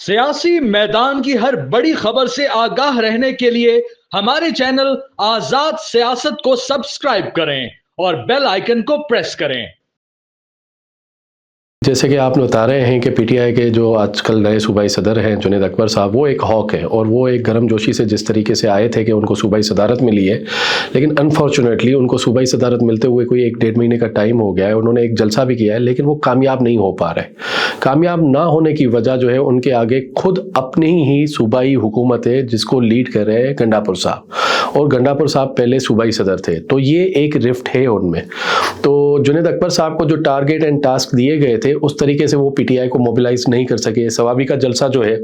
सियासी मैदान की हर बड़ी खबर से आगाह रहने के लिए हमारे चैनल आजाद सियासत को सब्सक्राइब करें और बेल आइकन को प्रेस करें। जैसे कि आप बता रहे हैं कि पीटीआई के जो आजकल नए सूबाई सदर हैं जुनैद अकबर साहब, वो एक हॉक है और वो एक गर्मजोशी से जिस तरीके से आए थे कि उनको सूबाई सदारत मिली है, लेकिन अनफॉर्चुनेटली उनको सूबाई सदारत मिलते हुए कोई 1-1.5 महीने का टाइम हो गया है। उन्होंने एक जलसा भी किया है लेकिन वो कामयाब नहीं हो पा रहे। कामयाब ना होने की वजह जो है उनके आगे खुद अपनी ही सूबाई हुकूमत है जिसको लीड कर रहे हैं गंडापुर साहब, और गंडापुर साहब पहले सूबाई सदर थे, तो ये एक रिफ्ट है उनमें। तो जुनैद अकबर साहब को जो टारगेट एंड टास्क दिए गए थे उस तरीके से वो पीटीआई को मोबिलाइज नहीं कर सके। सवाबी का जलसा जो है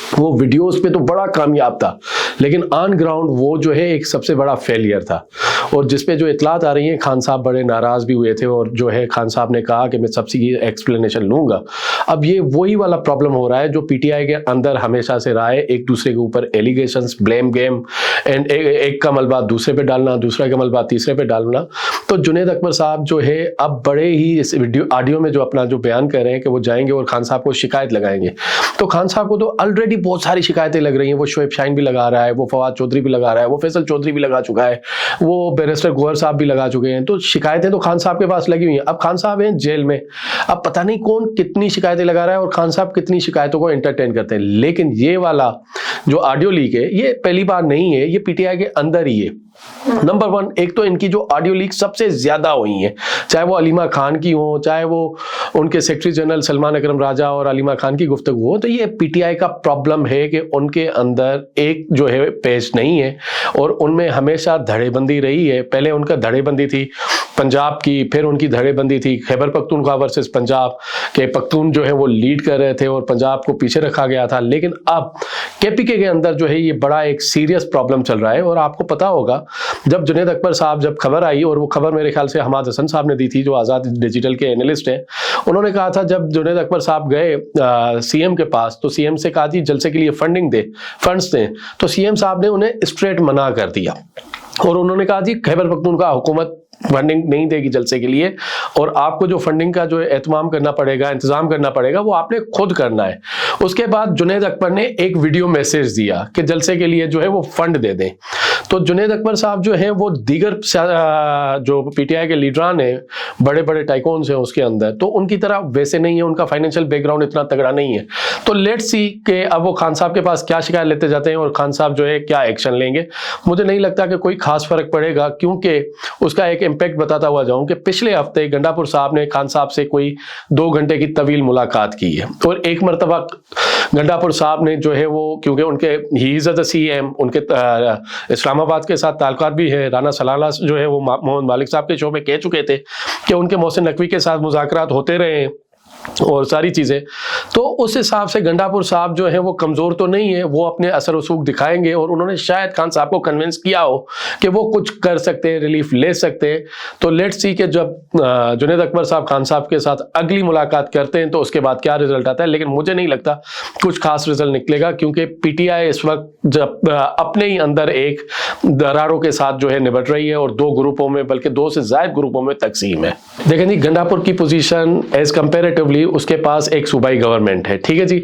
वो वीडियोस पे तो बड़ा कामयाब था, लेकिन ऑन ग्राउंड वो जो है एक सबसे बड़ा फेलियर था। और जिसपे जो इतलात आ रही हैं, खान साहब बड़े नाराज भी हुए थे और जो है खान साहब ने कहा कि मैं सबसे एक्सप्लेनेशन लूंगा। अब ये वही वाला प्रॉब्लम हो रहा है जो पीटीआई के अंदर हमेशा से रहा है, एक दूसरे के ऊपर एलिगेशंस, ब्लेम गेम एंड एक का मलबा दूसरे पे डालना, दूसरा का मलबा तीसरे पे डालना। तो जुनैद अकबर साहब जो है अब बड़े ही इस वीडियो ऑडियो में जो अपना जो बयान कर रहे हैं कि वो जाएंगे और खान साहब को शिकायत लगाएंगे। तो खान साहब को तो ऑलरेडी बहुत सारी शिकायतें लग रही हैं। वो शोएब शाहीन भी लगा रहा है, वो फवाद चौधरी भी लगा रहा है, वो फैसल चौधरी भी लगा चुका है, वो बैरिस्टर गौहर साहब भी लगा चुके हैं। तो शिकायतें तो खान साहब के पास लगी हुई हैं। अब खान साहब हैं जेल में, अब पता नहीं कौन कितनी शिकायतें लगा रहा है और खान साहब कितनी शिकायतों को एंटरटेन करते हैं। लेकिन ये वाला जो ऑडियो लीक है ये पहली बार नहीं है, ये पीटीआई के अंदर ही है। नंबर 1, एक तो इनकी जो ऑडियो लीक सबसे ज्यादा हुई है, चाहे वो अलीमा खान की हो, चाहे वो उनके सेक्रेटरी जनरल सलमान अकरम राजा और अलीमा खान की गुफ्तगू हो, तो ये पीटीआई का प्रॉब्लम है कि उनके अंदर एक जो है पेश नहीं है और उनमें हमेशा धड़ेबंदी रही है। पहले उनका धड़ेबंदी थी पंजाब की, फिर उनकी धड़ेबंदी थी खैबर पख्तूनख्वा वर्सेस पंजाब के पख्तून जो है वो लीड कर रहे थे और पंजाब को पीछे रखा गया था। लेकिन अब केपीके के अंदर जो है ये बड़ा एक सीरियस प्रॉब्लम चल रहा है। और आपको पता होगा जब जुनैद अकबर साहब जब खबर आई, और वो खबर मेरे ख्याल से हमाद हसन साहब ने दी थी जो आज़ाद डिजिटल के एनालिस्ट हैं, उन्होंने कहा था जब जुनैद अकबर साहब गए सीएम के पास तो सीएम से कहा जी जलसे के लिए फंड्स दें, तो सीएम साहब ने उन्हें स्ट्रेट मना कर दिया और उन्होंने कहा जी खैबर पख्तूनख्वा हुकूमत फंडिंग नहीं देगी जलसे के लिए, और आपको जो फंडिंग का जो एहतमाम करना पड़ेगा, इंतजाम करना पड़ेगा, वो आपने खुद करना है। उसके बाद जुनैद अकबर ने एक वीडियो मैसेज दिया कि जलसे के लिए जो है वो फंड दे दें। तो जुनैद अकबर साहब जो है वो दीगर जो पीटीआई के लीडरान हैं, बड़े बड़े टाइकॉन्स हैं उसके अंदर, तो उनकी तरह वैसे नहीं है, उनका फाइनेंशियल बैकग्राउंड इतना तगड़ा नहीं है। तो लेट्स सी कि अब वो खान साहब के पास क्या शिकायत लेते जाते हैं और खान साहब जो है क्या एक्शन लेंगे। मुझे नहीं लगता कि कोई खास फर्क पड़ेगा, क्योंकि उसका एक इम्पैक्ट बताता हुआ जाऊं कि पिछले हफ्ते गंडापुर साहब ने खान साहब से कोई 2 घंटे की तवील मुलाकात की है और एक मरतबा गंडापुर साहब ने जो है वो, क्योंकि उनके ही इज द सीएम, उनके इस्लामाबाद के साथ ताल्लुकात भी है, राना सलाला जो है वो मोहम्मद मालिक साहब के शो में कह चुके थे कि उनके मोहसिन नकवी के साथ मुज़ाकरात होते रहे हैं और सारी चीज़ें। तो उस हिसाब से गंडापुर साहब जो है वो कमज़ोर तो नहीं है, वो अपने असर वसूख दिखाएंगे और उन्होंने शायद खान साहब को कन्विंस किया हो कि वो कुछ कर सकते हैं, रिलीफ ले सकते हैं। तो लेट्स सी कि जब जुनैद अकबर साहब खान साहब के साथ अगली मुलाकात करते हैं तो उसके बाद क्या रिजल्ट आता है। लेकिन मुझे नहीं लगता कुछ खास रिजल्ट निकलेगा, क्योंकि पीटीआई इस वक्त जब अपने ही अंदर एक दरारों के साथ जो है निपट रही है और 2 ग्रुपों में, बल्कि 2 से ज़ायद ग्रुपों में तकसीम है। देखें जी, गंडापुर की पोजीशन एज कंपेरेटिवली उसके पास एक सूबाई गवर्नमेंट है, ठीक है जी।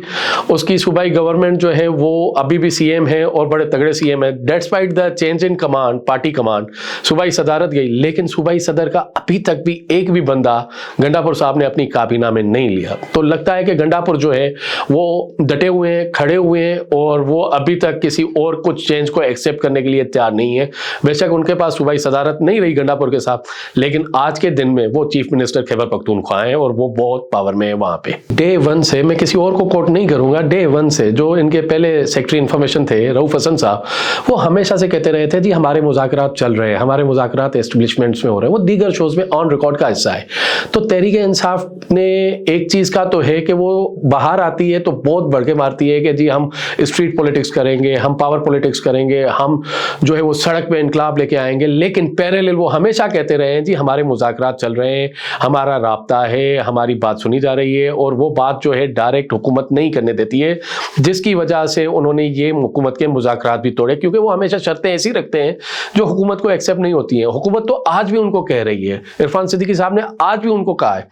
उसकी सूबाई गवर्नमेंट जो है वो अभी भी सीएम है और बड़े तगड़े सीएम है। Despite the change in command, party command, सूबाई सदारत गई, लेकिन सूबाई सदर का अभी तक भी एक भी बंदा गंडापुर साहब ने अपनी काबीना में नहीं लिया। तो लगता है कि गंडापुर जो है वो डटे हुए हैं, खड़े हुए हैं और वो अभी तक किसी और कुछ चेंज को एक्सेप्ट करने के लिए तैयार नहीं है। बेशक उनके पास सूबाई सदारत नहीं रही गंडापुर के साथ, लेकिन आज के दिन में वो चीफ मिनिस्टर खैबर पख्तूनख्वा हैं और वो बहुत पावर में है वहां पे। डे 1 से, मैं किसी और को कोट नहीं करूंगा, डे 1 से जो इनके पहले सेक्रेटरी इंफॉर्मेशन थे रऊफ हसन साहब, वो हमेशा से कहते रहे थे जी हमारे मुज़ाकरात चल रहे हैं, हमारे मुज़ाकरात एस्टेब्लिशमेंट्स में हो रहे हैं, वो दीगर शोज में ऑन रिकॉर्ड का हिस्सा है। तो तहरीक इंसाफ ने एक चीज का तो है कि वो बाहर आती है तो बहुत बढ़ के मारती है कि जी हम स्ट्रीट पॉलिटिक्स करेंगे, हम पावर पॉलिटिक्स करेंगे, हम जो है वो सड़क पे इनकलाब लेके आएंगे। लेकिन पैरेलल वो हमेशा कहते रहे हैं जी हमारे मुज़ाकरात चल रहे हैं, हमारा राब्ता है, हमारी बात सुनी जा रही है, और वो बात जो है डायरेक्ट हुकूमत नहीं करने देती है, जिसकी वजह से उन्होंने ये हुकूमत के मुज़ाकरात भी तोड़े, क्योंकि वो हमेशा शर्तें ऐसी रखते हैं जो हुकूमत को एक्सेप्ट नहीं होती हैं। हुकूमत तो आज भी उनको कह रही है, इरफान सिद्दीकी साहब ने आज भी उनको कहा है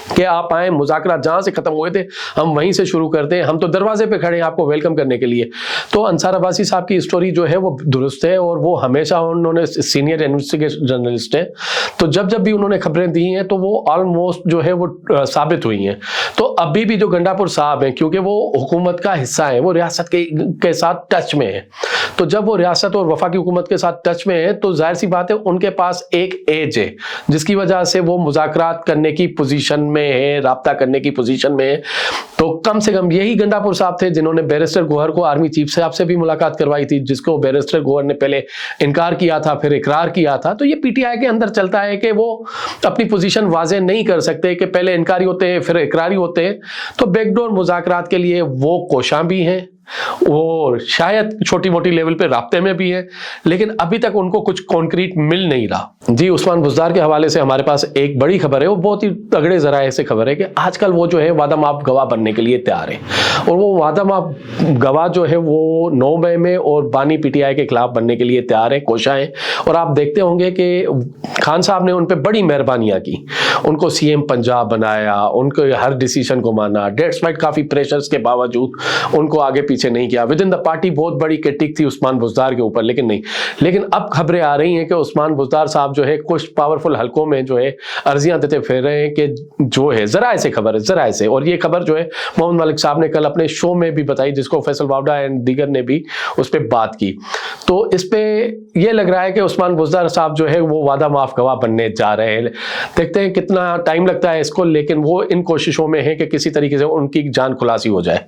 कि आप आए, मुज़ाकरात जहाँ से ख़त्म हुए थे हम वहीं से शुरू करते हैं, हम तो दरवाजे पे खड़े हैं आपको वेलकम करने के लिए। तो अंसार अब्बासी साहब की स्टोरी जो है वो दुरुस्त है और वो हमेशा उन्होंने सीनियर इन्वेस्टिगेशन जर्नलिस्ट हैं, तो जब जब भी उन्होंने खबरें दी हैं तो वो ऑलमोस्ट जो है वो साबित हुई हैं। तो अभी भी जो गंडापुर साहब हैं, क्योंकि वो हुकूमत का हिस्सा है, वो रियासत के साथ टच में है, तो जब वो रियासत और वफाकी हुकूमत के साथ टच में है तो जाहिर सी बात है उनके पास एक एज है जिसकी वजह से वो मुज़ाकरात करने की पोजीशन में है, राब्ता करने की पोजीशन में है। तो कम से कम यही गंडापुर साहब थे जिन्होंने बैरिस्टर गोहर को आर्मी चीफ साहब से भी मुलाकात करवाई थी, जिसको बैरिस्टर गोहर ने पहले इनकार किया था, फिर इकरार किया था। तो ये पीटीआई के अंदर चलता है कि वो अपनी पोजीशन वाज़ेह नहीं कर सकते, कि पहले इनकारी होते हैं फिर इकरारी होते हैं। तो बैकडोर मुज़ाकरात के लिए वो कोशां भी हैं और शायद छोटी मोटी लेवल पे राब्ते में भी है, लेकिन अभी तक उनको कुछ कॉन्क्रीट मिल नहीं रहा। जी, उस्मान बुज़दार के हवाले से हमारे पास एक बड़ी खबर है, वो बहुत ही तगड़े ज़राए से खबर है कि आजकल वो जो है वादा माफ गवाह बनने के लिए तैयार है, और वो वादा माफ गवाह जो है वो 9 मई में और बानी पीटीआई के खिलाफ बनने के लिए तैयार है, कोशा है। और आप देखते होंगे कि खान साहब ने उन पर बड़ी मेहरबानियाँ की, उनको सीएम पंजाब बनाया, उनको हर डिसीजन को माना, डेस्पाइट काफ़ी प्रेशर्स के बावजूद उनको आगे पीछे नहीं किया। विद इन द पार्टी बहुत बड़ी क्रिटिक थी उस्मान बुज़दार के ऊपर, लेकिन नहीं। लेकिन अब खबरें आ रही हैं कि उस्मान बुज़दार साहब जो है कुछ पावरफुल हलकों में जो है अर्जियां देते फिर रहे हैं कि जो है ज़राए से खबर है, ज़राए से। और ये खबर जो है मोहम्मद मलिक साहब ने कल अपने शो में भी बताई, जिसको फैसल वावड़ा एंड दीगर ने भी उस पर बात की। तो इस पे ये लग रहा है कि उस्मान बुज़दार साहब जो है वो वादा माफ गवाह बनने जा रहे हैं। देखते हैं कितना टाइम लगता है इसको, लेकिन वो इन कोशिशों में है कि किसी तरीके से उनकी जान खुलासी हो जाए।